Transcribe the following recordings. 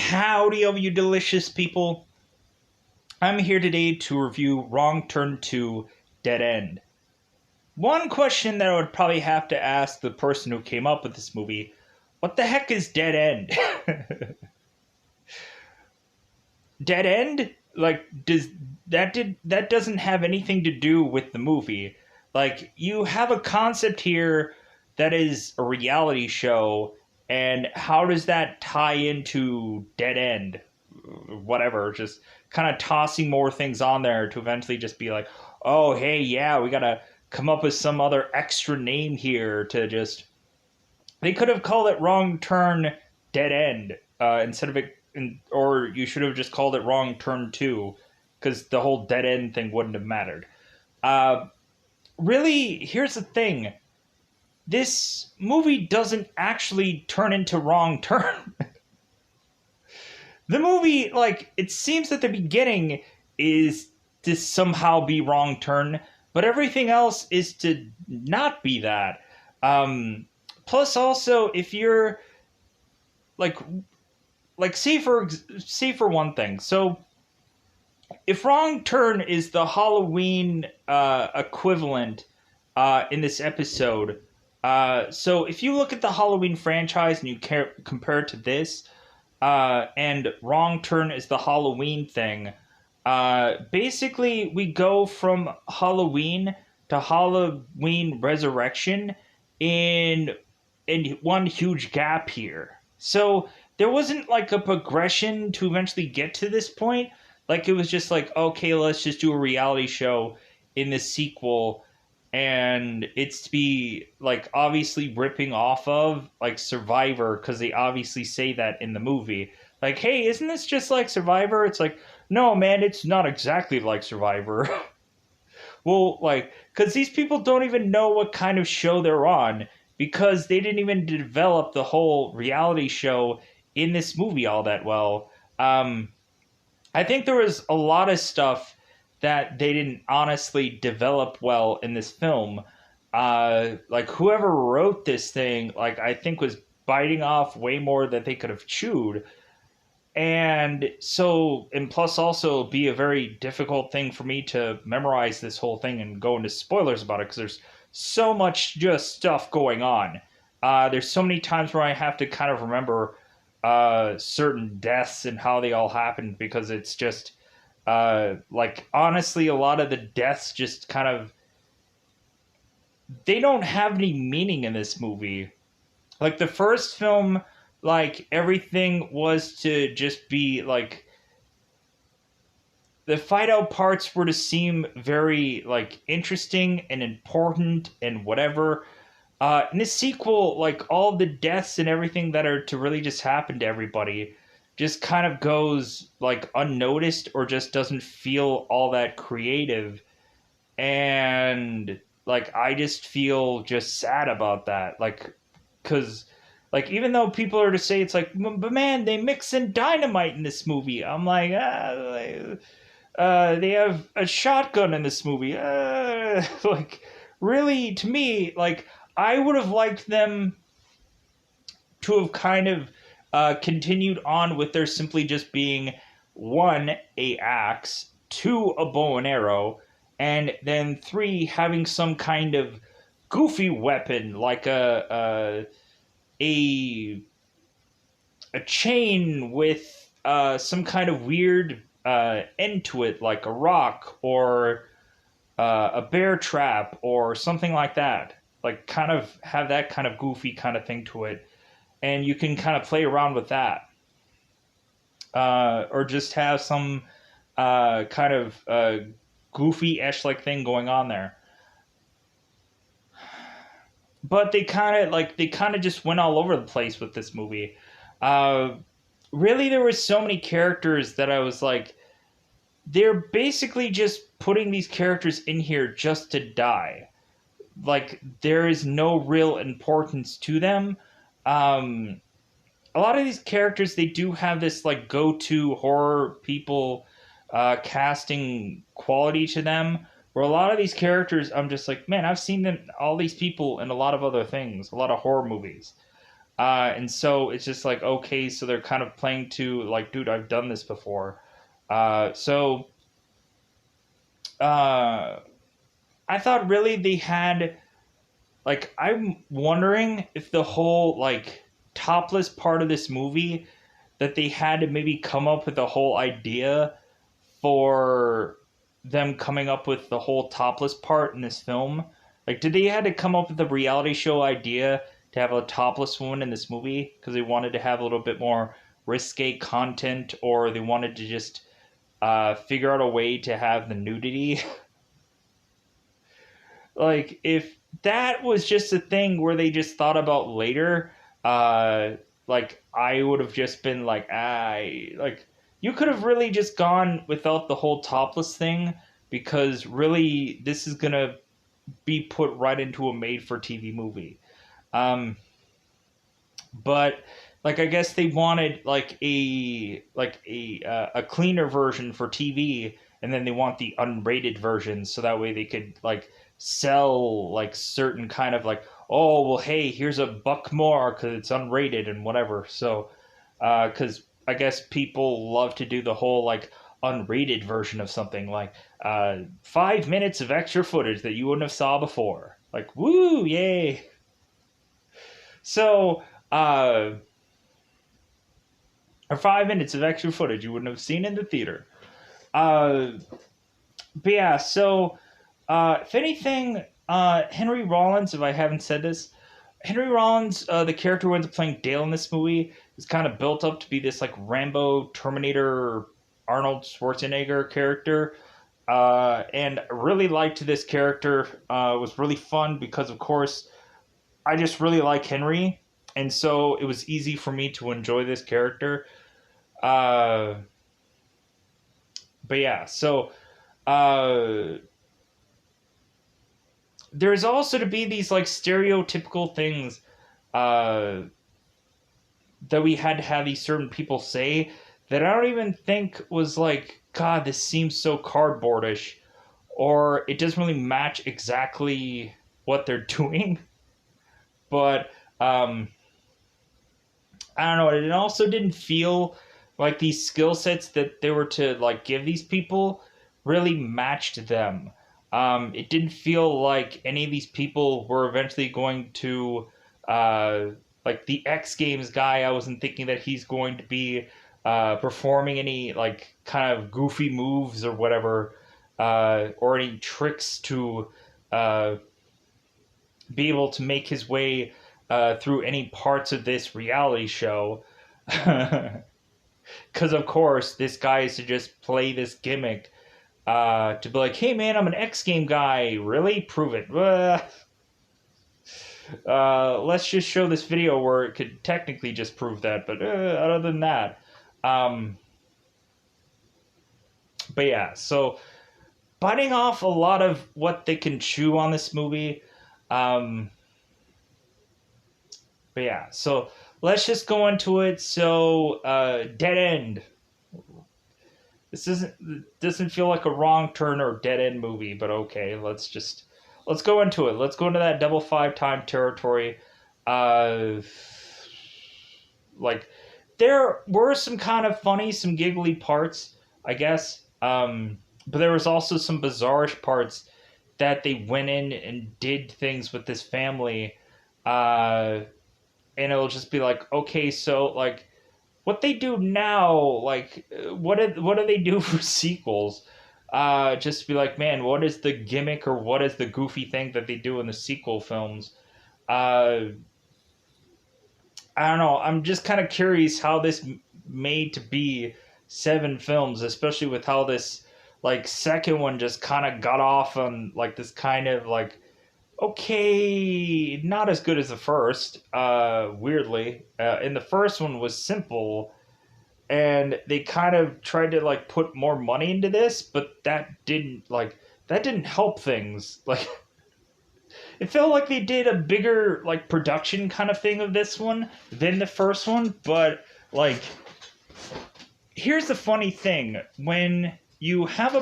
Howdy, all you delicious people. I'm here today to review Wrong Turn 2 Dead End. One question that I would probably have to ask the person who came up with this movie: what the heck is Dead End? Dead End? That doesn't have anything to do with the movie. Like, you have a concept here that is a reality show, and how does that tie into Dead End? Whatever, just kind of tossing more things on there to eventually just be like, oh, hey, yeah, we gotta come up with some other extra name here to just. They could have called it Wrong Turn Dead End instead of it, or you should have just called it Wrong Turn 2, because the whole dead end thing wouldn't have mattered. Uh, really, here's the thing: this movie doesn't actually turn into Wrong Turn. The movie, like, it seems at the beginning is to somehow be Wrong Turn, but everything else is to not be that. Plus, also, if you're like, say for one thing, so if Wrong Turn is the Halloween equivalent in this episode, so if you look at the Halloween franchise and you compare it to this, and Wrong Turn is the Halloween thing. Basically, we go from Halloween to Halloween Resurrection in one huge gap here. So there wasn't like a progression to eventually get to this point. Like, it was just like, okay, let's just do a reality show in this sequel, and it's to be like obviously ripping off of like Survivor, because they obviously say that in the movie. Like, hey, isn't this just like Survivor? It's like, no, man, it's not exactly like Survivor. Well, like, because these people don't even know what kind of show they're on, because they didn't even develop the whole reality show in this movie all that well. I think there was a lot of stuff that they didn't honestly develop well in this film. Like, whoever wrote this thing, like, I think was biting off way more than they could have chewed. And so, and plus also be a very difficult thing for me to memorize this whole thing and go into spoilers about it, because there's so much just stuff going on. There's so many times where I have to kind of remember certain deaths and how they all happened, because it's just like, honestly, a lot of the deaths just kind of, they don't have any meaning in this movie. Like, the first film, like, everything was to just be like, the fight out parts were to seem very like interesting and important and whatever. In this sequel, like, all the deaths and everything that are to really just happen to everybody just kind of goes like unnoticed, or just doesn't feel all that creative. And like, I just feel just sad about that. Like, because like, even though people are to say it's like, but man, they mix in dynamite in this movie. I'm like, they have a shotgun in this movie. Like, really, to me, like, I would have liked them to have kind of continued on with their simply just being, one, a axe, two, a bow and arrow, and then three, having some kind of goofy weapon like a chain with some kind of weird end to it, like a rock or a bear trap or something like that. Like, kind of have that kind of goofy kind of thing to it, and you can kind of play around with that, or just have some kind of goofy esh like thing going on there. But they kind of just went all over the place with this movie. Uh, Really, there were so many characters that I was like, they're basically just putting these characters in here just to die. Like, there is no real importance to them. Um, a lot of these characters, they do have this like go-to horror people casting quality to them, where a lot of these characters, I'm just like, man, I've seen them, all these people, in a lot of other things, a lot of horror movies. And so it's just like, okay, so they're kind of playing to like, dude, I've done this before. So uh, I thought really they had like, I'm wondering if the whole like topless part of this movie, that they had to maybe come up with a whole idea for them coming up with the whole topless part in this film. Like, did they had to come up with a reality show idea to have a topless woman in this movie because they wanted to have a little bit more risque content, or they wanted to just figure out a way to have the nudity? Like, if that was just a thing where they just thought about later, uh, like I would have just been like, I like you could have really just gone without the whole topless thing, because really this is gonna be put right into a made-for-TV movie. Um, but like I guess they wanted a cleaner version for TV, and then they want the unrated version so that way they could like sell like certain kind of like, oh well, hey, here's a buck more because it's unrated and whatever. So because I guess people love to do the whole like unrated version of something, like 5 minutes of extra footage that you wouldn't have saw before, like woo, yay. So uh or 5 minutes of extra footage you wouldn't have seen in the theater. Uh, but yeah, so if anything, Henry Rollins, if I haven't said this, Henry Rollins, the character who ends up playing Dale in this movie, is kind of built up to be this like Rambo, Terminator, Arnold Schwarzenegger character. And I really liked this character. It was really fun because, of course, I just really like Henry, and so it was easy for me to enjoy this character. Uh, but yeah, so uh, there's also to be these like stereotypical things uh, that we had to have these certain people say that I don't even think was like, God, this seems so cardboardish, or it doesn't really match exactly what they're doing. But I don't know. It also didn't feel like these skill sets that they were to like give these people really matched them. It didn't feel like any of these people were eventually going to, uh, like the X Games guy. I wasn't thinking that he's going to be performing any like kind of goofy moves or whatever, or any tricks to uh, be able to make his way through any parts of this reality show. Because, of course, this guy is to just play this gimmick to be like, hey, man, I'm an X Game guy. Really? Prove it. Let's just show this video where it could technically just prove that. But other than that. Um, but yeah, so biting off a lot of what they can chew on this movie. Um, But yeah, so let's just go into it. So, dead end. This doesn't feel like a wrong turn or dead end movie, but okay, let's go into it. Let's go into that double five time territory. Uh, like there were some kind of funny, some giggly parts, I guess. But there was also some bizarre parts that they went in and did things with this family. Uh, and it'll just be like, okay, so like what they do now, like what do they do for sequels? Just to be like, man, what is the gimmick or what is the goofy thing that they do in the sequel films? Uh, I don't know. I'm just kind of curious how this made to be 7 films, especially with how this like second one just kind of got off on like this kind of like, okay, not as good as the first. Weirdly, and the first one was simple, and they kind of tried to like put more money into this, but that didn't help things. Like it felt like they did a bigger like production kind of thing of this one than the first one. But like, here's the funny thing: when you have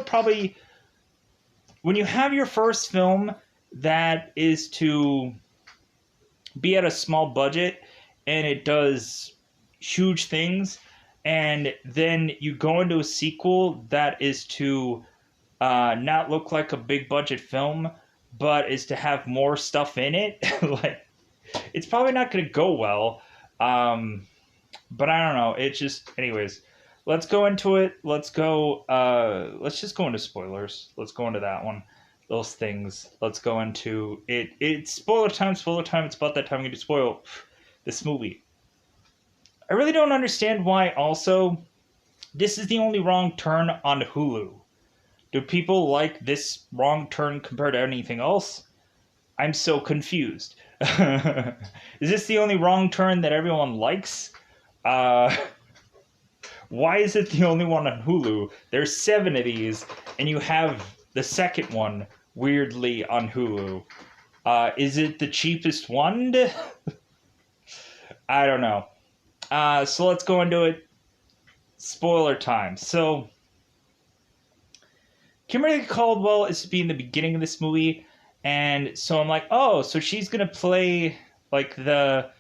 your first film that is to be at a small budget and it does huge things, and then you go into a sequel that is to not look like a big budget film, but is to have more stuff in it. Like, it's probably not going to go well. Um, but I don't know. It just, anyways. Let's go into it. Let's go. Let's just go into spoilers. Let's go into that one. Those things. Let's go into it. It's spoiler time. Spoiler time. It's about that time I'm going to spoil this movie. I really don't understand why. Also, this is the only wrong turn on Hulu. Do people like this wrong turn compared to anything else? I'm so confused. Is this the only wrong turn that everyone likes? Uh, why is it the only one on Hulu? There's 7 of these, and you have the second one weirdly on Hulu. Is it the cheapest one? I don't know. So let's go into it. Spoiler time. So, Kimberly Caldwell is to be in the beginning of this movie, and so I'm like, oh, so she's gonna play like the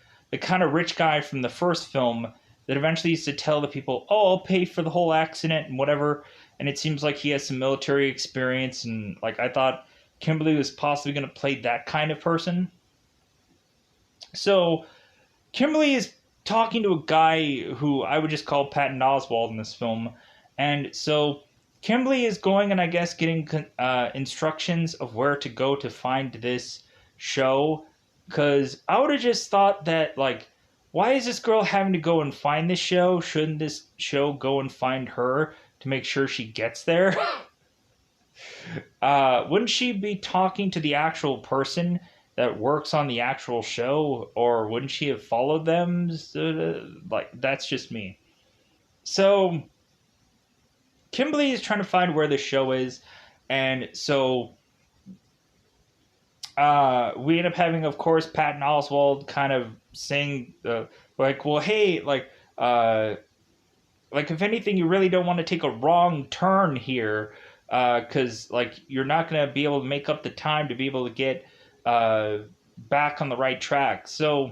kind of rich guy from the first film that eventually used to tell the people, oh, I'll pay for the whole accident and whatever. And it seems like he has some military experience, and like I thought Kimberly was possibly gonna play that kind of person. So Kimberly is talking to a guy who I would just call Patton Oswalt in this film, and so Kimberly is going and I guess getting instructions of where to go to find this show, because I would have just thought that, like, why is this girl having to go and find this show? Shouldn't this show go and find her to make sure she gets there? Wouldn't she be talking to the actual person that works on the actual show, or wouldn't she have followed them? Like, that's just me. So Kimberly is trying to find where the show is, and so we end up having, of course, Patton Oswalt kind of saying, like, well, hey, like if anything, you really don't want to take a wrong turn here, because like you're not going to be able to make up the time to be able to get back on the right track. So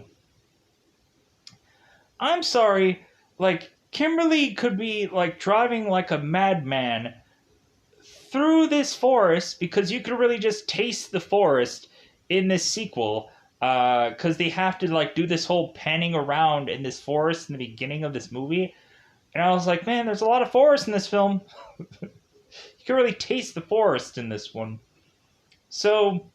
I'm sorry, like Kimberly could be like driving like a madman through this forest, because you could really just taste the forest in this sequel, because they have to like do this whole panning around in this forest in the beginning of this movie, and I was like, man, there's a lot of forest in this film. You can really taste the forest in this one. So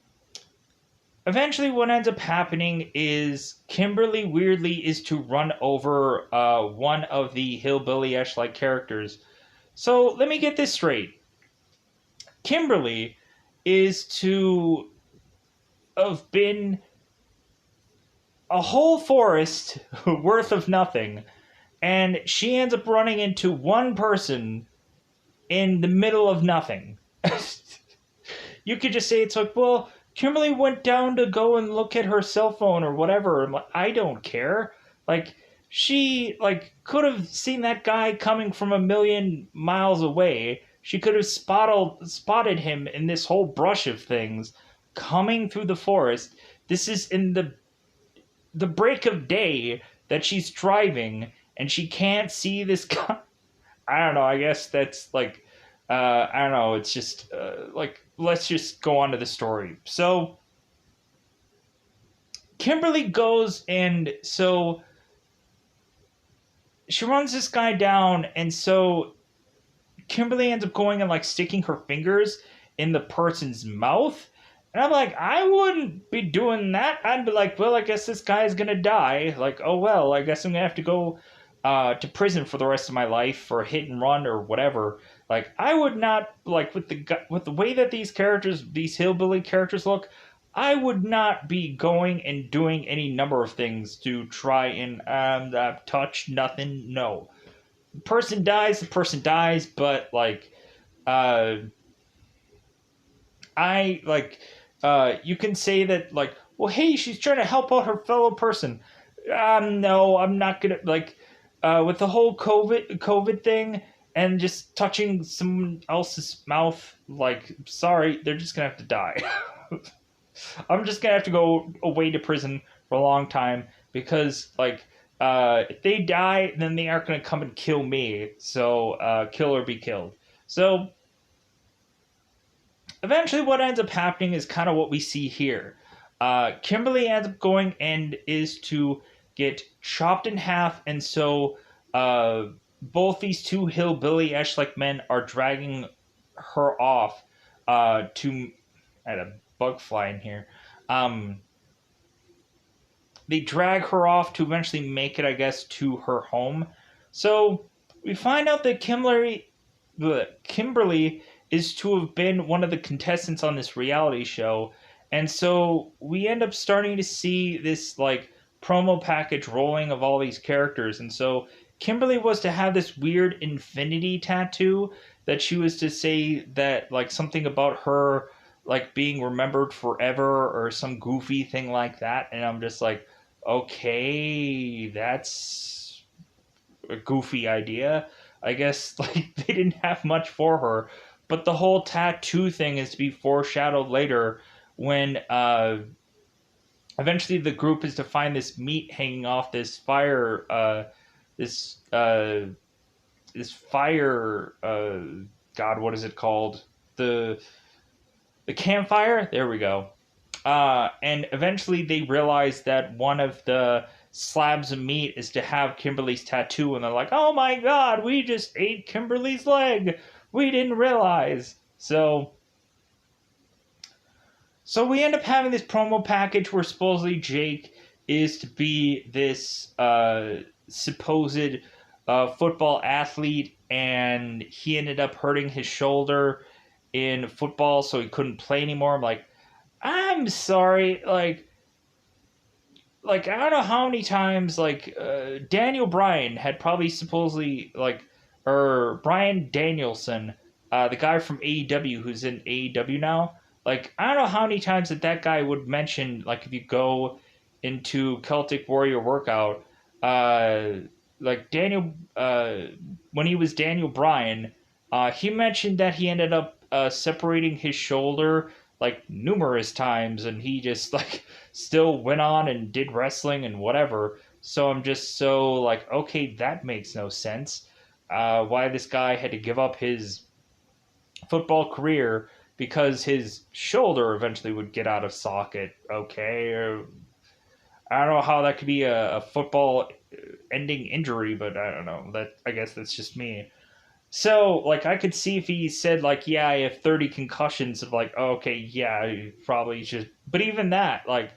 eventually what ends up happening is Kimberly weirdly is to run over one of the hillbilly-ish like characters. So let me get this straight. Kimberly is to have been a whole forest worth of nothing, and she ends up running into one person in the middle of nothing. You could just say it's like, well, Kimberly went down to go and look at her cell phone or whatever. I'm like, I don't care. Like, she like could have seen that guy coming from a million miles away. She could have spotted him in this whole brush of things coming through the forest. This is in the break of day that she's driving, and she can't see this guy. I don't know. I guess that's like, I don't know. It's just like, let's just go on to the story. So Kimberly goes, and so she runs this guy down, and so Kimberly ends up going and like sticking her fingers in the person's mouth. And I'm like, I wouldn't be doing that. I'd be like, well, I guess this guy's gonna die. Like, oh well, I guess I'm gonna have to go to prison for the rest of my life for hit and run or whatever. Like, I would not, like, with the way that these characters, these hillbilly characters look, I would not be going and doing any number of things to try and touch nothing. No, the person dies, but like, I like, you can say that like, well, hey, she's trying to help out her fellow person. No, I'm not gonna like, with the whole COVID thing and just touching someone else's mouth. Like, sorry, they're just gonna have to die. I'm just gonna have to go away to prison for a long time. because like if they die, then they aren't going to come and kill me. So kill or be killed. So eventually, what ends up happening is kind of what we see here. Kimberly ends up going and is to get chopped in half, and so both these two hillbilly Esh-like men are dragging her off to. I had a bug fly in here. They drag her off to eventually make it, I guess, to her home. So we find out that Kimberly is to have been one of the contestants on this reality show. And so we end up starting to see this like promo package rolling of all these characters. And so Kimberly was to have this weird infinity tattoo that she was to say that like something about her like being remembered forever or some goofy thing like that. And I'm just like, okay, that's a goofy idea. I guess like they didn't have much for her, but the whole tattoo thing is to be foreshadowed later when eventually the group is to find this meat hanging off this fire, this this fire. God, what is it called? The campfire. There we go. And eventually they realize that one of the slabs of meat is to have Kimberly's tattoo, and they're like, "Oh my God, we just ate Kimberly's leg. We didn't realize." So we end up having this promo package where supposedly Jake is to be this supposed football athlete, and he ended up hurting his shoulder in football, so he couldn't play anymore. I'm like, I'm sorry, like I don't know how many times Daniel Bryan had probably supposedly or Bryan Danielson, the guy from AEW who's in AEW now. Like I don't know how many times that guy would mention like if you go into Celtic Warrior workout, like Daniel when he was Daniel Bryan, he mentioned that he ended up separating his shoulder like numerous times, and he just like still went on and did wrestling and whatever. So I'm just so like, okay, that makes no sense. Why this guy had to give up his football career because his shoulder eventually would get out of socket. Okay, I don't know how that could be a football ending injury, but I don't know. That I guess that's just me. So, like, I could see if he said, like, yeah, I have 30 concussions, of like, oh, okay, yeah, you probably just. But even that, like,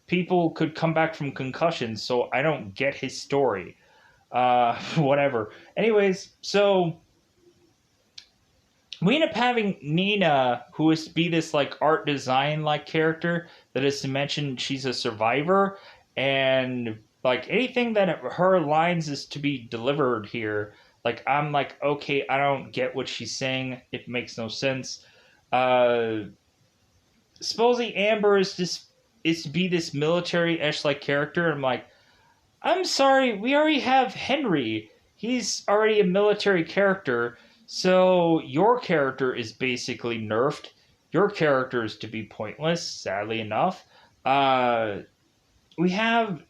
people could come back from concussions, so I don't get his story. Whatever. Anyways, so we end up having Nina, who is to be this, like, art design, like, character that is to mention she's a survivor, and, like, anything that her lines is to be delivered here. Like, I'm like, okay, I don't get what she's saying. It makes no sense. Supposedly Amber is to be this military-ish like character. I'm like, I'm sorry, we already have Henry. He's already a military character, so your character is basically nerfed. Your character is to be pointless, sadly enough. We have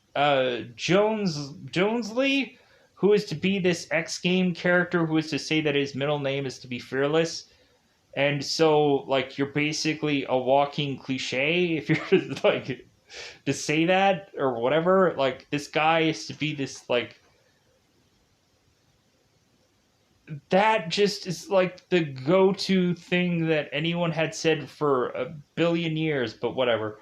Jonesley, who is to be this X game character who is to say that his middle name is to be fearless. And so, like, you're basically a walking cliche if you're, like, to say that or whatever. Like, this guy is to be this, like, that just is, like, the go-to thing that anyone had said for a billion years, but whatever.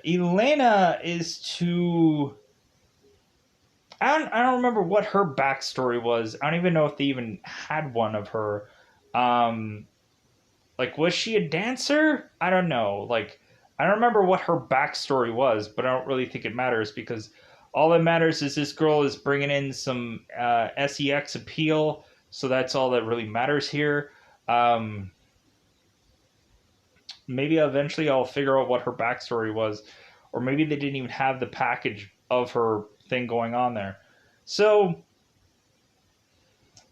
Elena is to I don't remember what her backstory was. I don't even know if they even had one of her. Like, was she a dancer? I don't know. Like, I don't remember what her backstory was, but I don't really think it matters because all that matters is this girl is bringing in some sex appeal. So that's all that really matters here. Maybe eventually I'll figure out what her backstory was, or maybe they didn't even have the package of her thing going on there. So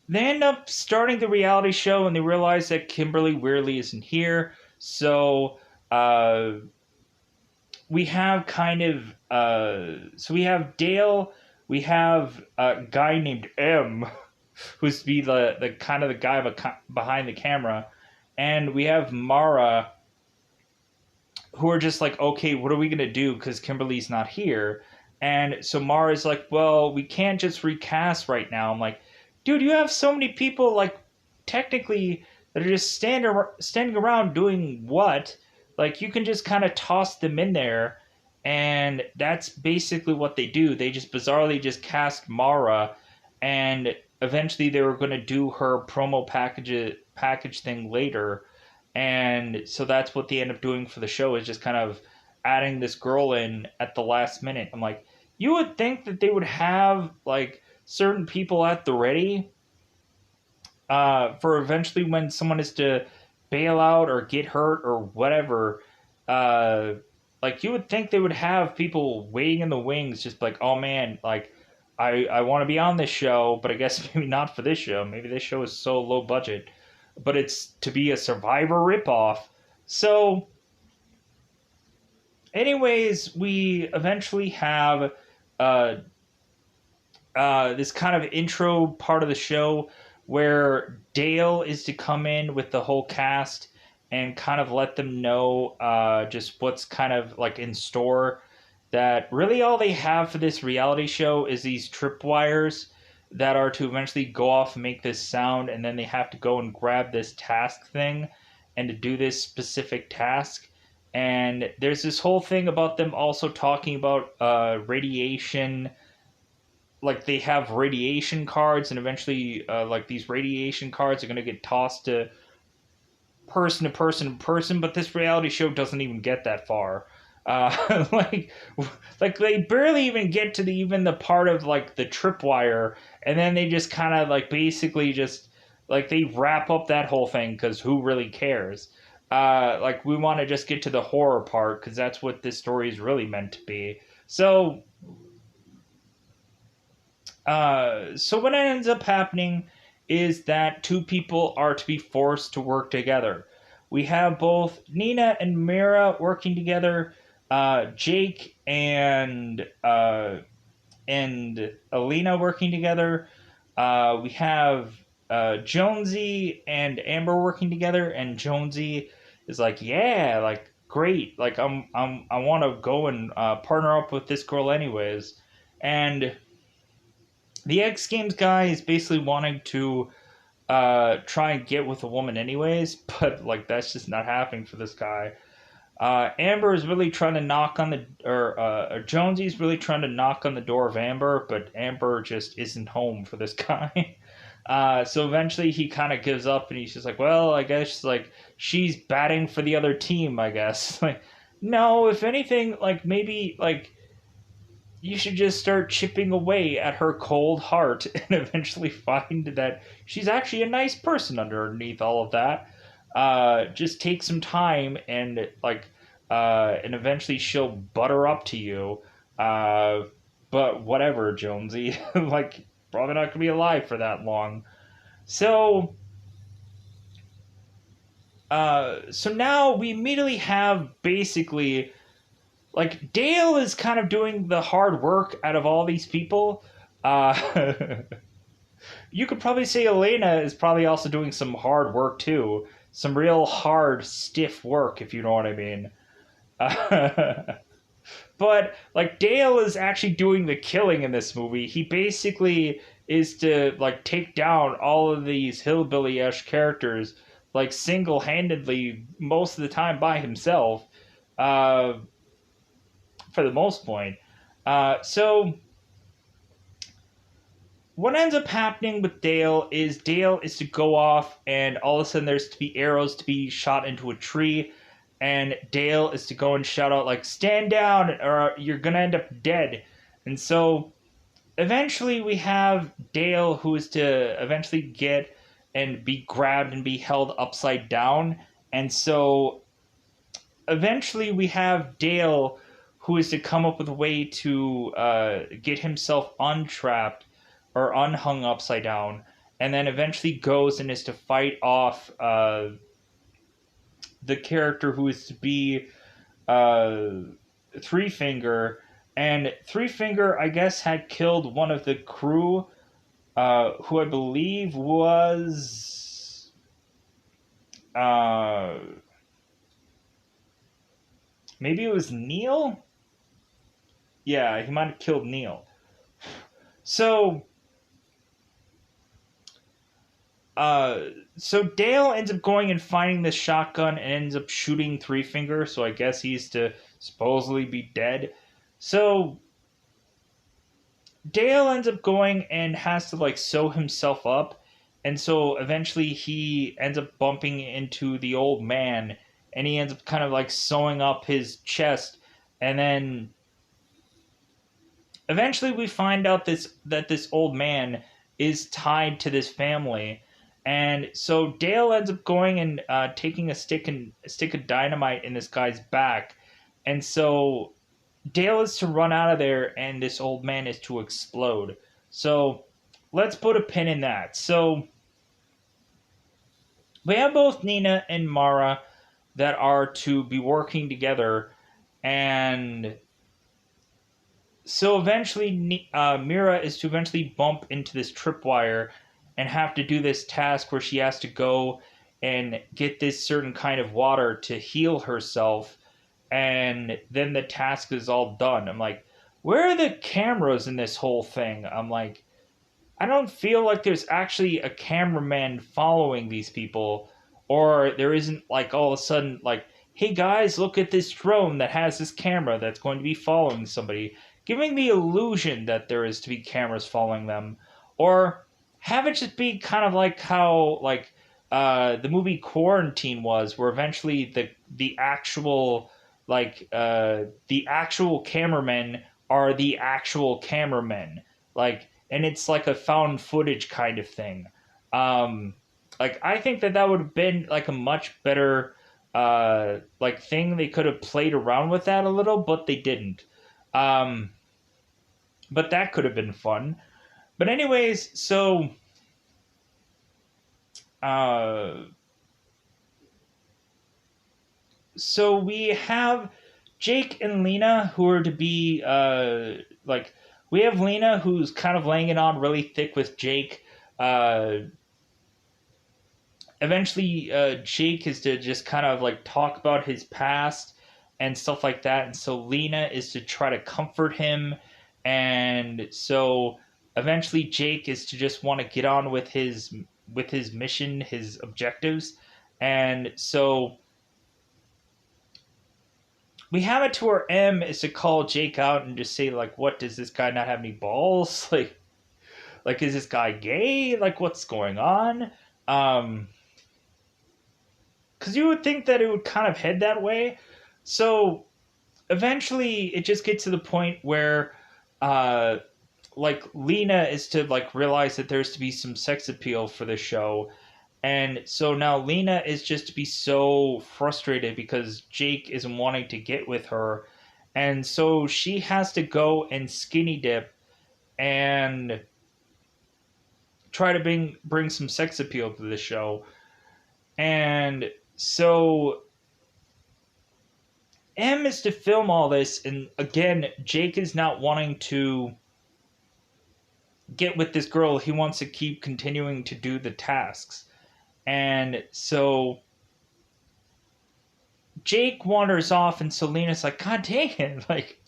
they end up starting the reality show, and they realize that Kimberly weirdly isn't here. So we have kind of so we have Dale, we have a guy named M, who's to be the kind of the guy behind the camera, and we have Mara, who are just like, okay, what are we gonna do because Kimberly's not here? And so Mara's like, well, we can't just recast right now. I'm like, dude, you have so many people like technically that are just standing around doing what? Like you can just kind of toss them in there, and that's basically what they do. They just bizarrely just cast Mara, and eventually they were going to do her promo package thing later, and so that's what they end up doing for the show is just kind of adding this girl in at the last minute. I'm like, you would think that they would have like certain people at the ready for eventually when someone is to bail out or get hurt or whatever. Uh, like you would think they would have people waiting in the wings, just like, oh man, like I want to be on this show, but I guess maybe not for this show. Maybe this show is so low budget, but it's to be a Survivor ripoff. So, anyways, we eventually have uh, this kind of intro part of the show where Dale is to come in with the whole cast and kind of let them know just what's kind of like in store. That really all they have for this reality show is these tripwires that are to eventually go off and make this sound, and then they have to go and grab this task thing and to do this specific task. And there's this whole thing about them also talking about radiation, like they have radiation cards, and eventually like these radiation cards are going to get tossed to person to person to person, but this reality show doesn't even get that far. Like they barely even get to even the part of like the tripwire, and then they just kind of like basically just like they wrap up that whole thing because who really cares? Like we want to just get to the horror part because that's what this story is really meant to be. So what ends up happening is that two people are to be forced to work together. We have both Nina and Mira working together, Jake and Alina working together. We have Jonesy and Amber working together, and Jonesy is like, yeah, like great, like I want to go and partner up with this girl anyways, and the X Games guy is basically wanting to try and get with a woman anyways, but like that's just not happening for this guy. Amber is really trying to knock on the or Jonesy's really trying to knock on the door of Amber, but Amber just isn't home for this guy. So eventually he kind of gives up and he's just like, well, I guess like she's batting for the other team, I guess. Like, no, if anything, like maybe like you should just start chipping away at her cold heart and eventually find that she's actually a nice person underneath all of that. Just take some time and eventually she'll butter up to you. But whatever, Jonesy, like probably not gonna be alive for that long. So, so now we immediately have basically like Dale is kind of doing the hard work out of all these people. Uh, you could probably say Elena is probably also doing some hard work too, some real hard, stiff work, if you know what I mean. But like Dale is actually doing the killing in this movie. He basically is to like take down all of these hillbilly-ish characters like single-handedly most of the time by himself. Uh, for the most point. So what ends up happening with Dale is to go off and all of a sudden there's to be arrows to be shot into a tree, and Dale is to go and shout out like stand down or you're gonna end up dead. And so eventually we have Dale who is to eventually get and be grabbed and be held upside down. And so eventually we have Dale who is to come up with a way to get himself untrapped or unhung upside down, and then eventually goes and is to fight off the character who is to be uh, Three Finger, and Three Finger, I guess, had killed one of the crew, who I believe was uh, maybe it was Neil. Yeah, he might have killed Neil. So, uh, so Dale ends up going and finding this shotgun and ends up shooting Three Finger. So I guess he's to supposedly be dead. So Dale ends up going and has to like sew himself up, and so eventually he ends up bumping into the old man, and he ends up kind of like sewing up his chest, and then eventually we find out this old man is tied to this family, and so Dale ends up going and taking a stick of dynamite in this guy's back, and so Dale is to run out of there, and this old man is to explode. So let's put a pin in that. So we have both Nina and Mara that are to be working together, and so eventually Mira is to eventually bump into this tripwire and have to do this task where she has to go and get this certain kind of water to heal herself, and then the task is all done. I'm like, where are the cameras in this whole thing? I'm like, I don't feel like there's actually a cameraman following these people, or there isn't like all of a sudden like, hey guys, look at this drone that has this camera that's going to be following somebody, giving the illusion that there is to be cameras following them, or have it just be kind of like how like the movie Quarantine was, where eventually the actual the actual cameramen are the actual cameramen, like, and it's like a found footage kind of thing. Um, like I think that would have been like a much better like thing. They could have played around with that a little, but they didn't. Um, but that could have been fun. But anyways, uh, so we have Jake and Lena who are to be like, we have Lena who's kind of laying it on really thick with Jake. Uh, eventually Jake is to just kind of like talk about his past and stuff like that, and so Lena is to try to comfort him, and so eventually Jake is to just want to get on with his mission, his objectives, and so we have it to where M is to call Jake out and just say like, what, does this guy not have any balls? Like is this guy gay? Like what's going on? um because you would think that it would kind of head that way. So eventually, it just gets to the point where, uh, like Lena is to like realize that there's to be some sex appeal for the show, and so now Lena is just to be so frustrated because Jake isn't wanting to get with her, and so she has to go and skinny dip and try to bring some sex appeal to the show, and so M is to film all this, and again, Jake is not wanting to get with this girl. He wants to keep continuing to do the tasks. And so Jake wanders off, and Selena's like, God dang it, like,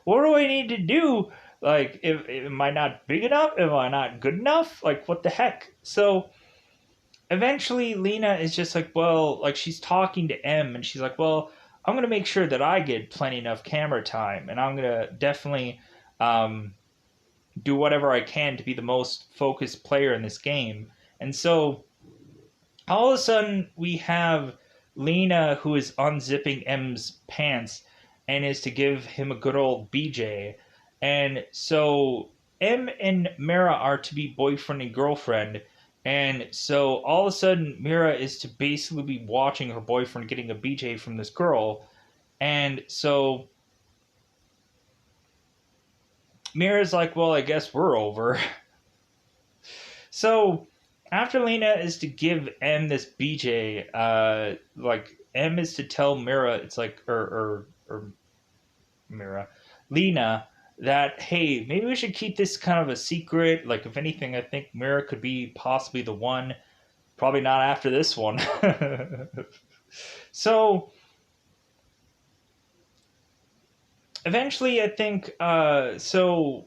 what do I need to do? Like, am I not big enough? Am I not good enough? Like, what the heck? So eventually Lena is just like, well, like she's talking to M, and she's like, well, I'm gonna make sure that I get plenty enough camera time, and I'm gonna definitely um, do whatever I can to be the most focused player in this game. And so all of a sudden we have Lena who is unzipping M's pants and is to give him a good old BJ. And so M and Mira are to be boyfriend and girlfriend. And so all of a sudden Mira is to basically be watching her boyfriend getting a BJ from this girl. And so Mira's like, well, I guess we're over. So after Lena is to give M this BJ, like M is to tell Mira, it's like, or Lena, that hey, maybe we should keep this kind of a secret. Like, if anything, I think Mira could be possibly the one. Probably not after this one. So eventually, I think so.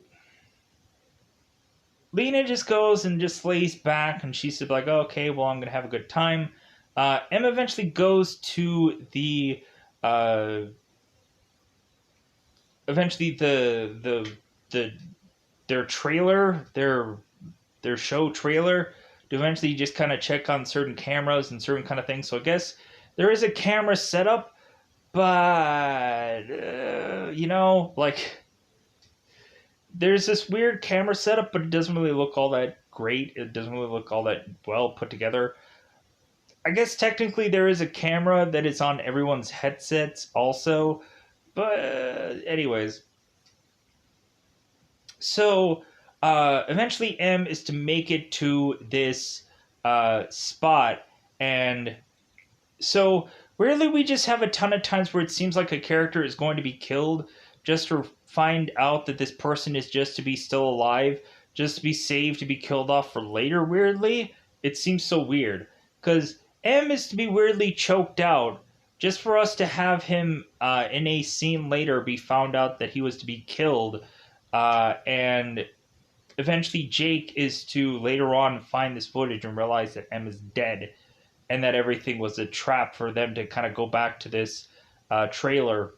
Lena just goes and just lays back, and she's like, oh, "Okay, well, I'm gonna have a good time." Emma eventually goes to the uh, eventually the their trailer, their show trailer, to eventually just kind of check on certain cameras and certain kind of things. So I guess there is a camera setup, but like there's this weird camera setup, but it doesn't really look all that great. It doesn't really look all that well put together. I guess technically there is a camera that is on everyone's headsets also, but anyways. So eventually, M is to make it to this spot, and so weirdly, we just have a ton of times where it seems like a character is going to be killed just to find out that this person is just to be still alive, just to be saved to be killed off for later. Weirdly, it seems so weird because M is to be weirdly choked out just for us to have him in a scene later be found out that he was to be killed, and eventually Jake is to later on find this footage and realize that M is dead and that everything was a trap for them to kind of go back to this trailer.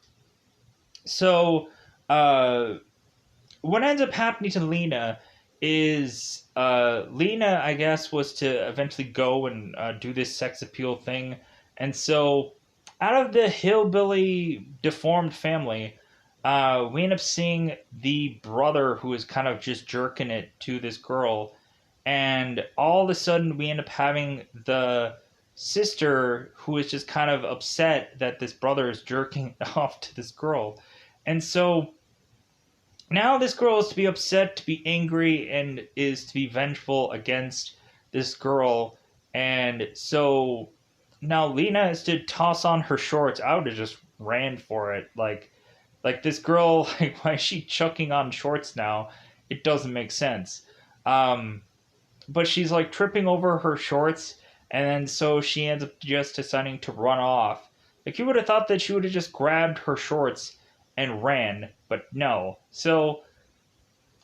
So, what ends up happening to Lena is Lena, I guess, was to eventually go and do this sex appeal thing. And so, out of the hillbilly deformed family, we end up seeing the brother who is kind of just jerking it to this girl. And all of a sudden, we end up having the sister who is just kind of upset that this brother is jerking off to this girl. And so now this girl is to be upset, to be angry, and is to be vengeful against this girl. And so now Lena is to toss on her shorts. I would have just ran for it. Like this girl, like, why is she chucking on shorts now? It doesn't make sense. But she's like tripping over her shorts, and then so she ends up just deciding to run off. Like, you would have thought that she would have just grabbed her shorts and ran, but no. So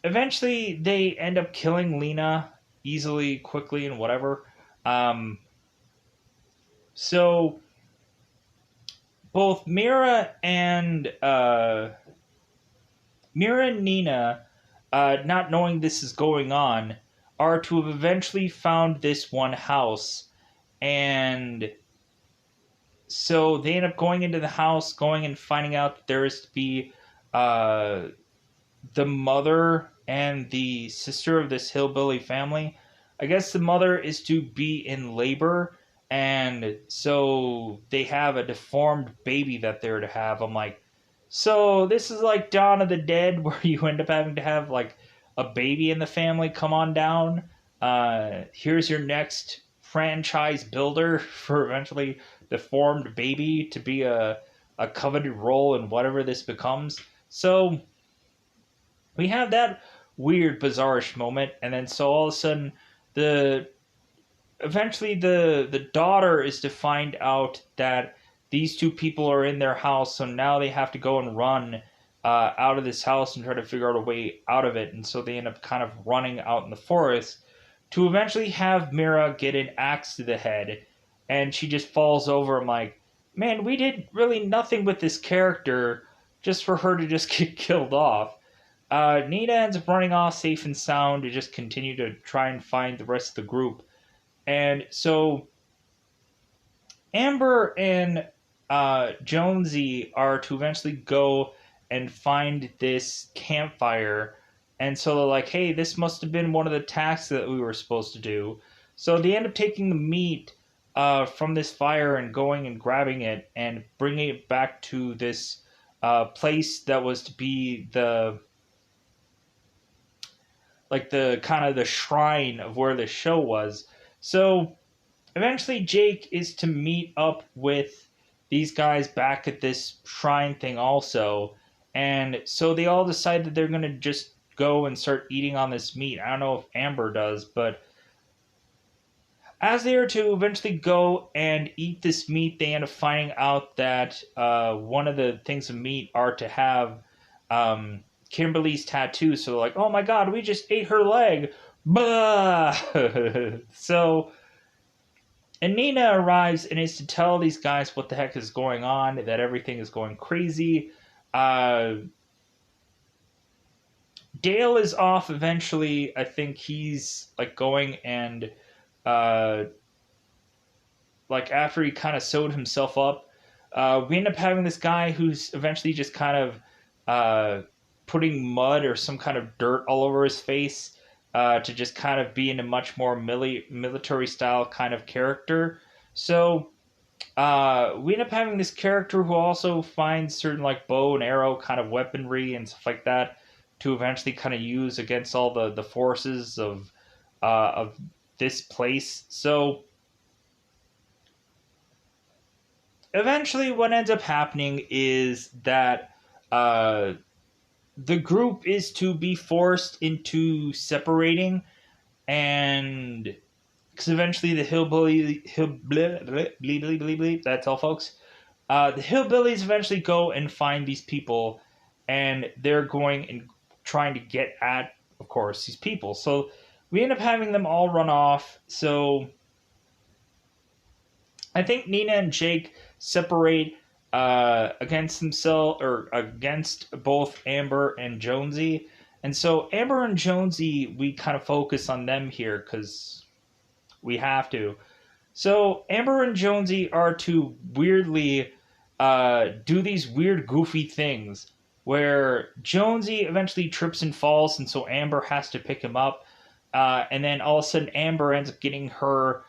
eventually they end up killing Lena easily, quickly, and whatever. Um, so both Mira and Nina, not knowing this is going on, are to have eventually found this one house, and so they end up going into the house, going and finding out that there is to be uh, the mother and the sister of this hillbilly family. I guess the mother is to be in labor, and so they have a deformed baby that they're to have. I'm like, so this is like Dawn of the Dead, where you end up having to have like a baby in the family. Come on down. Here's your next franchise builder for eventually deformed baby to be a coveted role in whatever this becomes. So we have that weird, bizarrish moment, and then so all of a sudden, the eventually the daughter is to find out that these two people are in their house, so now they have to go and run out of this house and try to figure out a way out of it, and so they end up kind of running out in the forest to eventually have Mira get an axe to the head, and she just falls over. I'm like, man, we did really nothing with this character just for her to just get killed off. Nina ends up running off safe and sound to just continue to try and find the rest of the group. And so Amber and Jonesy are to eventually go and find this campfire. And so they're like, hey, this must have been one of the tasks that we were supposed to do. So they end up taking the meat from this fire and going and grabbing it and bringing it back to this place that was to be the kind of the shrine of where the show was. So eventually Jake is to meet up with these guys back at this shrine thing also. And so they all decide that they're going to just go and start eating on this meat. I don't know if Amber does, but as they are to eventually go and eat this meat, they end up finding out that one of the things of meat are to have Kimberly's tattoo. So they're like, oh my god, we just ate her leg. Blah! So, and Nina arrives and is to tell these guys what the heck is going on, that everything is going crazy. Uh, Dale is off eventually. I think he's like going and uh, like after he kind of sewed himself up, we end up having this guy who's eventually just kind of putting mud or some kind of dirt all over his face to just kind of be in a much more military style kind of character. So we end up having this character who also finds certain like bow and arrow kind of weaponry and stuff like that to eventually kind of use against all the forces of this place. So eventually what ends up happening is that the group is to be forced into separating, and because eventually the that's all folks, the hillbillies eventually go and find these people, and they're going and trying to get at, of course, these people. So we end up having them all run off. So I think Nina and Jake separate against themselves, or against both Amber and Jonesy. And so Amber and Jonesy, we kind of focus on them here because we have to. So Amber and Jonesy are to weirdly do these weird, goofy things where Jonesy eventually trips and falls, and so Amber has to pick him up. And then all of a sudden, Amber ends up getting her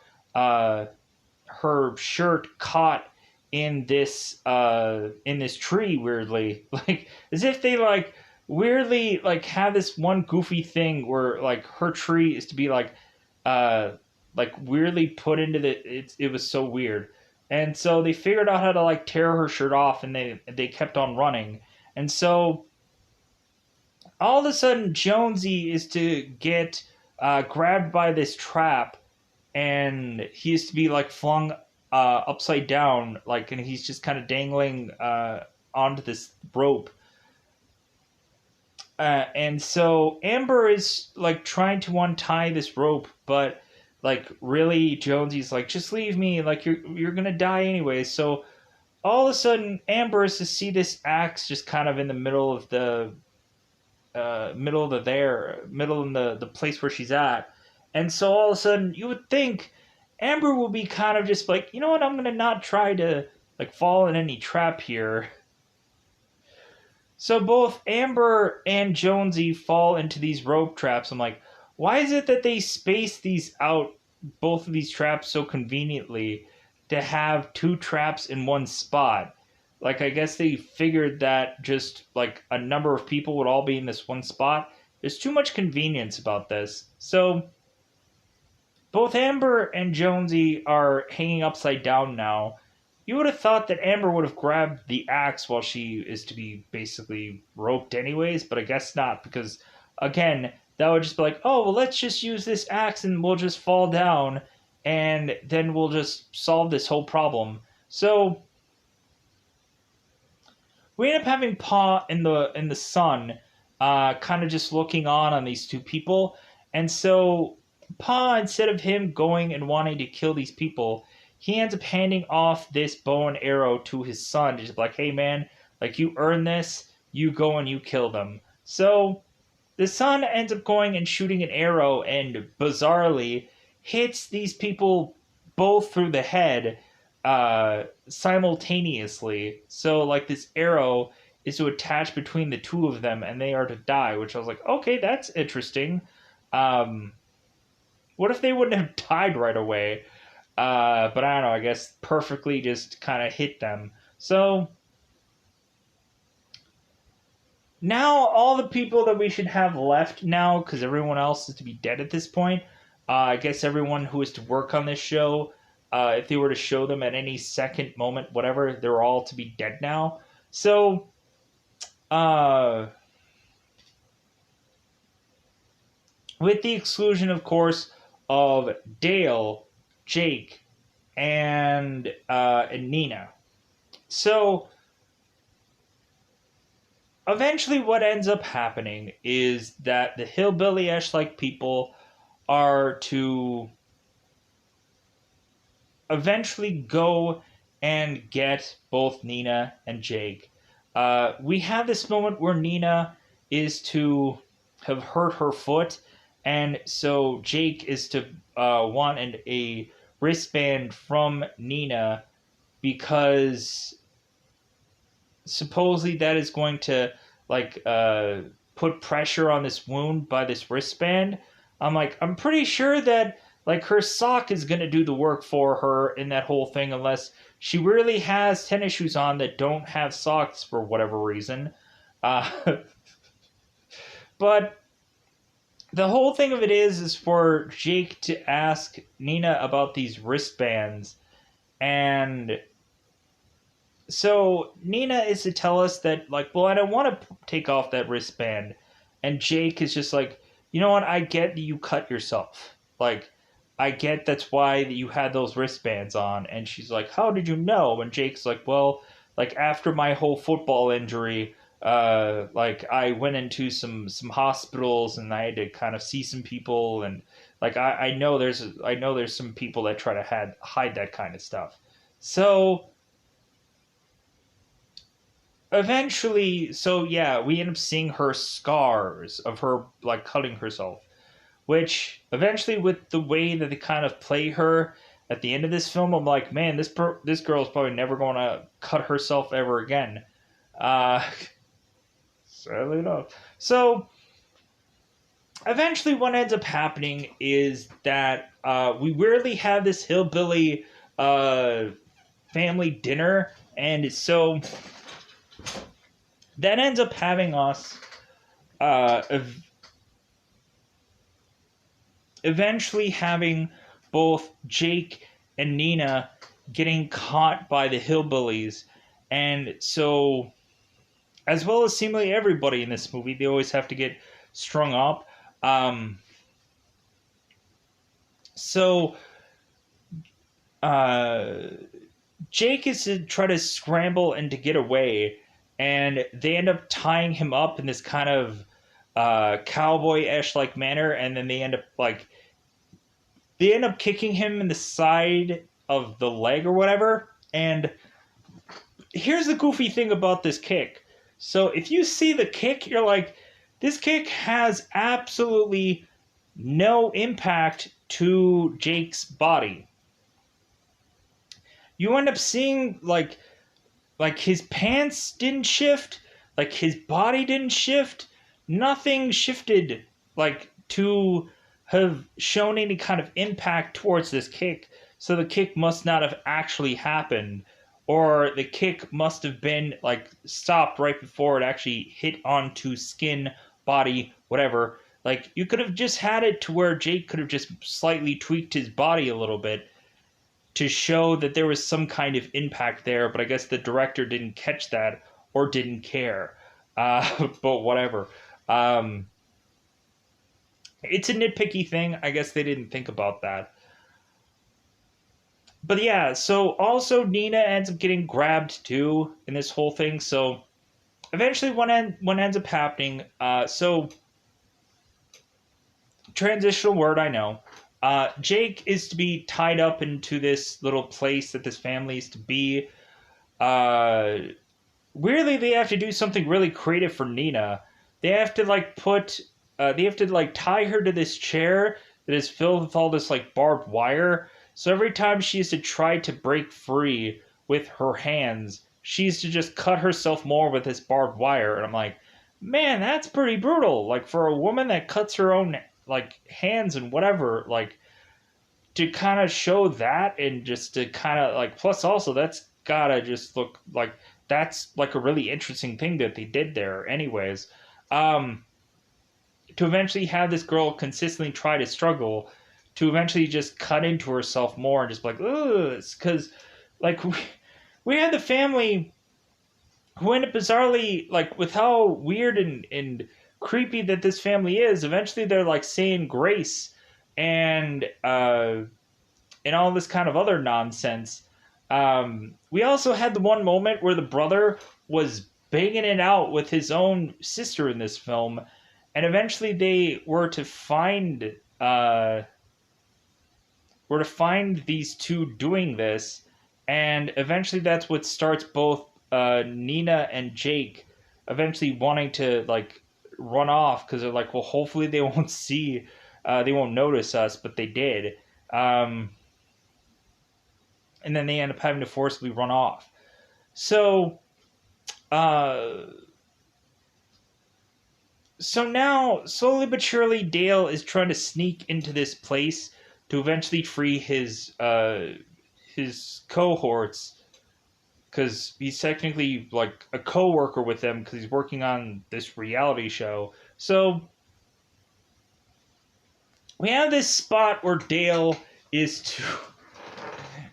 shirt caught in this tree weirdly, like as if they like weirdly like have this one goofy thing where like her tree is to be like weirdly put into it was so weird. And so they figured out how to like tear her shirt off, and they kept on running. And so all of a sudden Jonesy is to get grabbed by this trap, and he is to be like flung upside down, like, and he's just kind of dangling onto this rope. And so Amber is like trying to untie this rope, but like really Jonesy's like, just leave me, like you're gonna die anyway. So all of a sudden Amber is to see this axe just kind of in the middle of the middle in the place where she's at. And so all of a sudden you would think Amber will be kind of just like, you know what, I'm gonna not try to like fall in any trap here. So both Amber and Jonesy fall into these rope traps. I'm like, why is it that they space these out, both of these traps, so conveniently to have two traps in one spot? Like, I guess they figured that just like a number of people would all be in this one spot. There's too much convenience about this. So both Amber and Jonesy are hanging upside down now. You would have thought that Amber would have grabbed the axe while she is to be basically roped anyways, but I guess not, because again, that would just be like, oh, well, let's just use this axe and we'll just fall down, and then we'll just solve this whole problem. So we end up having Pa in the sun, kind of just looking on these two people, and so Pa, instead of him going and wanting to kill these people, he ends up handing off this bow and arrow to his son, just like, hey man, like you earn this, you go and you kill them. So the son ends up going and shooting an arrow and bizarrely hits these people both through the head simultaneously. So like this arrow is to attach between the two of them and they are to die, which I was like, okay, that's interesting. What if they wouldn't have died right away? But I don't know, I guess perfectly just kind of hit them. So now all the people that we should have left now, because everyone else is to be dead at this point, I guess everyone who is to work on this show, if they were to show them at any second moment, whatever, they're all to be dead now. So uh, with the exclusion, of course, of Dale, Jake, and Nina. So eventually, what ends up happening is that the hillbilly Esh-like people are to eventually go and get both Nina and Jake. We have this moment where Nina is to have hurt her foot, and so Jake is to want a wristband from Nina because supposedly that is going to like put pressure on this wound by this wristband. I'm pretty sure that like her sock is going to do the work for her in that whole thing unless she really has tennis shoes on that don't have socks for whatever reason. uh, but the whole thing of it is for Jake to ask Nina about these wristbands, and so Nina is to tell us that, like, well, I don't want to take off that wristband. And Jake is just like, you know what? I get that you cut yourself. Like, I get that's why you had those wristbands on. And she's like, how did you know? And Jake's like, well, like, after my whole football injury, like, I went into some hospitals and I had to kind of see some people. And, like, I know there's some people that try to hide that kind of stuff. So eventually, so yeah, we end up seeing her scars of her like cutting herself, which eventually, with the way that they kind of play her at the end of this film, I'm like, man, this girl's probably never going to cut herself ever again. uh Sadly enough. So eventually what ends up happening is that we weirdly have this hillbilly uh family dinner, and so that ends up having us ev- eventually having both Jake and Nina getting caught by the hillbillies. And so, as well as seemingly everybody in this movie, they always have to get strung up. Um, so, uh, Jake is to try to scramble and to get away, and they end up tying him up in this kind of cowboy-ish like manner, and then they end up kicking him in the side of the leg or whatever. And here's the goofy thing about this kick. So if you see the kick, you're like, this kick has absolutely no impact to Jake's body. You end up seeing like his pants didn't shift, like his body didn't shift, nothing shifted like to have shown any kind of impact towards this kick. So the kick must not have actually happened, or the kick must have been like stopped right before it actually hit onto skin, body, whatever. Like you could have just had it to where Jake could have just slightly tweaked his body a little bit to show that there was some kind of impact there, but I guess the director didn't catch that or didn't care. But whatever. Um, it's a nitpicky thing. I guess they didn't think about that. But yeah, so also Nina ends up getting grabbed too in this whole thing. So eventually, what ends up happening. So transitional word, I know. Jake is to be tied up into this little place that this family is to be. Uh, Weirdly, they have to do something really creative for Nina. They have to they have to like tie her to this chair that is filled with all this like barbed wire. So every time she has to try to break free with her hands, she's to just cut herself more with this barbed wire. And I'm like, man, that's pretty brutal. Like for a woman that cuts her own like hands and whatever, like to kind of show that and just to kind of like plus also that's gotta just look like that's like a really interesting thing that they did there anyways. um to eventually have this girl consistently try to struggle to eventually just cut into herself more and just like ugh, because like we had the family who end up bizarrely, like, with how weird and creepy that this family is, eventually they're like saying grace and all this kind of other nonsense. We also had the one moment where the brother was banging it out with his own sister in this film, and eventually they were to find these two doing this, and eventually that's what starts both Nina and Jake eventually wanting to like run off because they're like, well, hopefully they won't they won't notice us, but they did. Um, and then they end up having to forcibly run off. So, uh, so now, slowly but surely, Dale is trying to sneak into this place to eventually free his cohorts because he's technically like a co-worker with them because he's working on this reality show. So we have this spot where Dale is to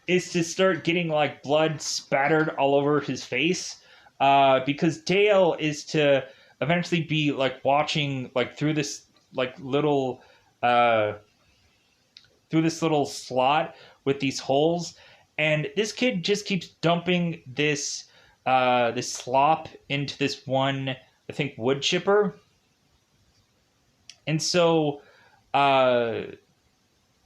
is to start getting like blood spattered all over his face because Dale is to eventually be like watching like like little uh, through this little slot with these holes, and this kid just keeps dumping this slop into this one, I think, wood chipper, and so uh,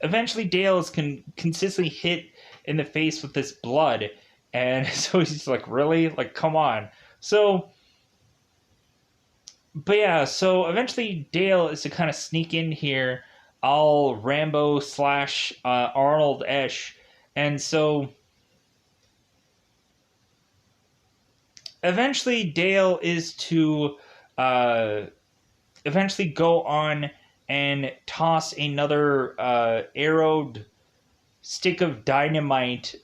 eventually Dale is consistently hit in the face with this blood, and so he's like, really, like, come on. So, but yeah, so eventually Dale is to kind of sneak in here, all Rambo slash Arnold Esh, and so eventually Dale is to uh, eventually go on and toss another arrowed stick of dynamite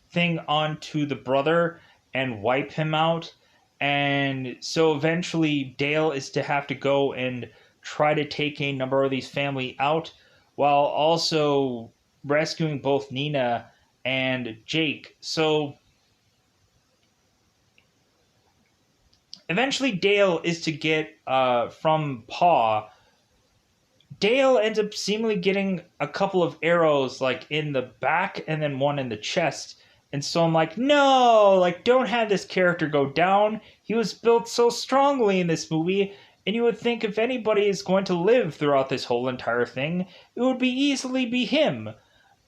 thing onto the brother and wipe him out. And so eventually Dale is to have to go and try to take a number of these family out while also rescuing both Nina and Jake. So eventually Dale is to get from Paw. Dale ends up seemingly getting a couple of arrows like in the back and then one in the chest. And so I'm like, no, like, don't have this character go down. He was built so strongly in this movie, and you would think if anybody is going to live throughout this whole entire thing, it would be easily be him.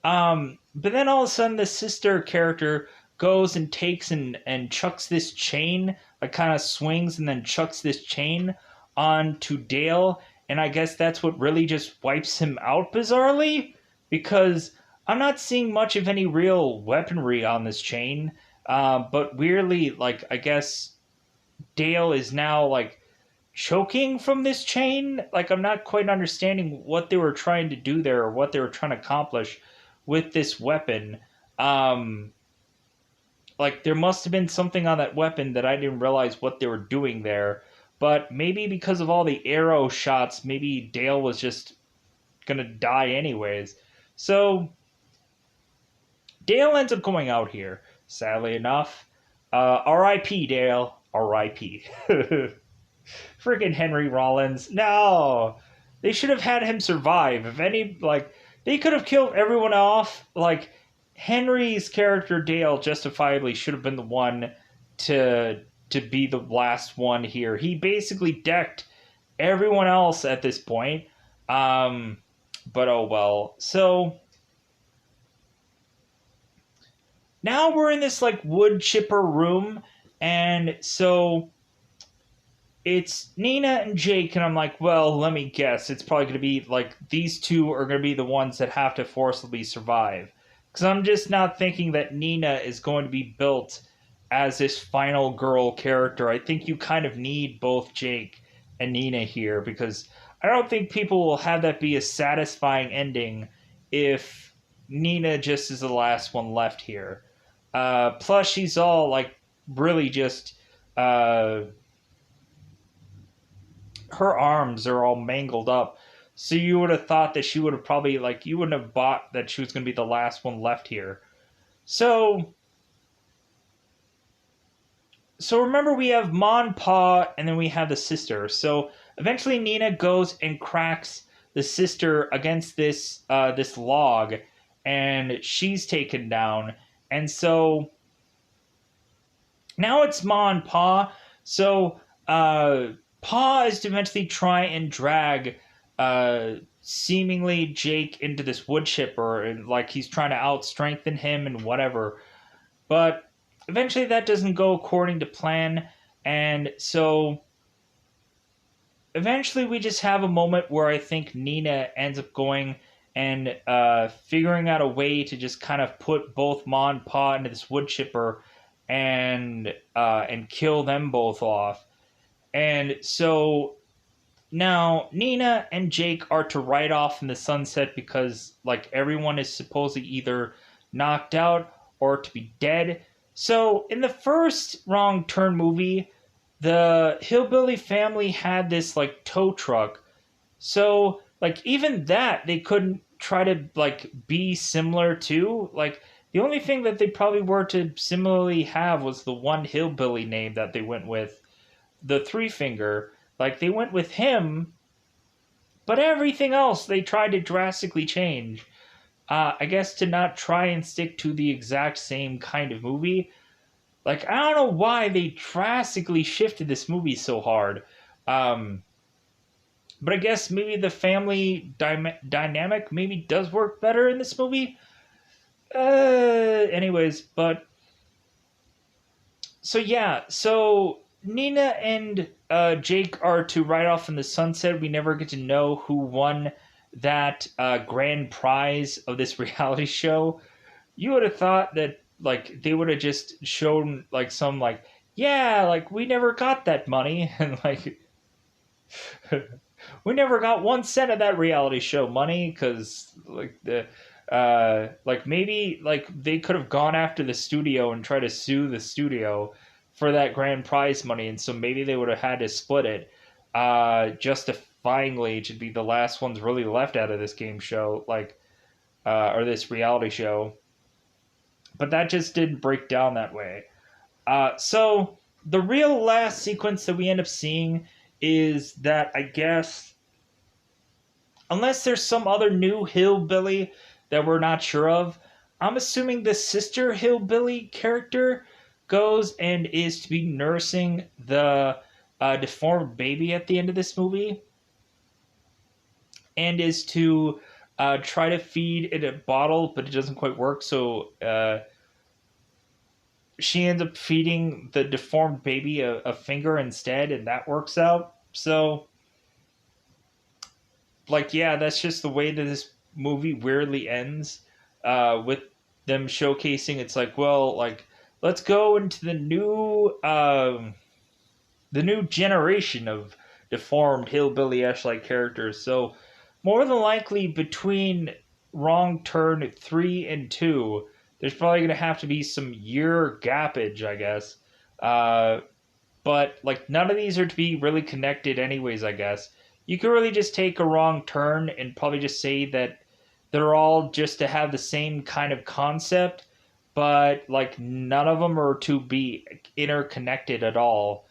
But then all of a sudden, the sister character goes and takes and chucks this chain, like kind of swings and then chucks this chain onto Dale, and I guess that's what really just wipes him out bizarrely, because I'm not seeing much of any real weaponry on this chain. But weirdly, like, I guess Dale is now like choking from this chain. Like, I'm not quite understanding what they were trying to do there or what they were trying to accomplish with this weapon. Um, like, there must have been something on that weapon that I didn't realize what they were doing there. But maybe because of all the arrow shots, maybe Dale was just gonna die anyways. So Dale ends up going out here, sadly enough. R.I.P. Dale. R.I.P. Freaking Henry Rollins. No! They should have had him survive. If any, like, they could have killed everyone off. Like, Henry's character, Dale, justifiably should have been the one to be the last one here. He basically decked everyone else at this point. But oh well. So now we're in this like wood chipper room, and so it's Nina and Jake, and I'm like, well, let me guess, it's probably going to be like these two are going to be the ones that have to forcibly survive, because I'm just not thinking that Nina is going to be built as this final girl character. I think you kind of need both Jake and Nina here, because I don't think people will have that be a satisfying ending if Nina just is the last one left here. Plus, she's all like really just her arms are all mangled up. So you would have thought that she would have probably like you wouldn't have bought that she was going to be the last one left here. So So remember, we have Ma and Pa, and then we have the sister. So eventually, Nina goes and cracks the sister against this log, and she's taken down. And so now it's Ma and Pa. So Pa is to eventually try and drag seemingly Jake into this wood chipper, and like he's trying to out strengthen him and whatever. But eventually that doesn't go according to plan, and so eventually we just have a moment where I think Nina ends up going and figuring out a way to just kind of put both Ma and Pa into this wood chipper and kill them both off. And so now Nina and Jake are to ride off in the sunset because like everyone is supposedly either knocked out or to be dead. So in the first Wrong Turn movie, the hillbilly family had this like tow truck. So like even that they couldn't try to like be similar to. Like the only thing that they probably were to similarly have was the one hillbilly name that they went with, the Three Finger. Like they went with him, but everything else they tried to drastically change. I guess to not try and stick to the exact same kind of movie. Like I don't know why they drastically shifted this movie so hard. Um, but I guess maybe the family dynamic maybe does work better in this movie. Anyways, but so yeah, so Nina and Jake are to ride off in the sunset. We never get to know who won that grand prize of this reality show. You would have thought that like they would have just shown like some like yeah like we never got that money and like we never got 1 cent of that reality show money because like the like maybe like they could have gone after the studio and tried to sue the studio for that grand prize money, and so maybe they would have had to split it justifyingly to be the last ones really left out of this game show like or this reality show, but that just didn't break down that way. So the real last sequence that we end up seeing is that I guess, unless there's some other new hillbilly that we're not sure of, I'm assuming the sister hillbilly character goes and is to be nursing the deformed baby at the end of this movie and is to try to feed it a bottle, but it doesn't quite work. So she ends up feeding the deformed baby a finger instead, and that works out. So, like, yeah, that's just the way that this movie weirdly ends with them showcasing. It's like, well, like, let's go into the new generation of deformed hillbilly Ash-like characters. So, more than likely, between Wrong Turn 3 and 2, there's probably going to have to be some year gappage, I guess. Uh, but like none of these are to be really connected anyways, I guess. You could really just take a Wrong Turn and probably just say that they're all just to have the same kind of concept, but like none of them are to be interconnected at all,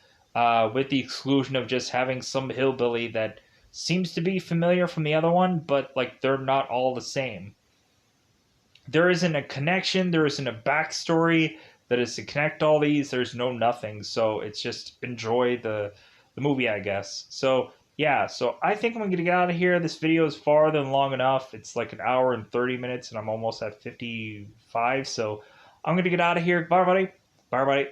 with the exclusion of just having some hillbilly that seems to be familiar from the other one, but like they're not all the same. There isn't a connection, there isn't a backstory that is to connect all these. There's no nothing, so it's just enjoy the movie, I guess. So yeah, so I think I'm gonna get out of here. This video is far than long enough. It's like an hour and 30 minutes, and I'm almost at 55. So I'm gonna get out of here. Bye, everybody. Bye, everybody.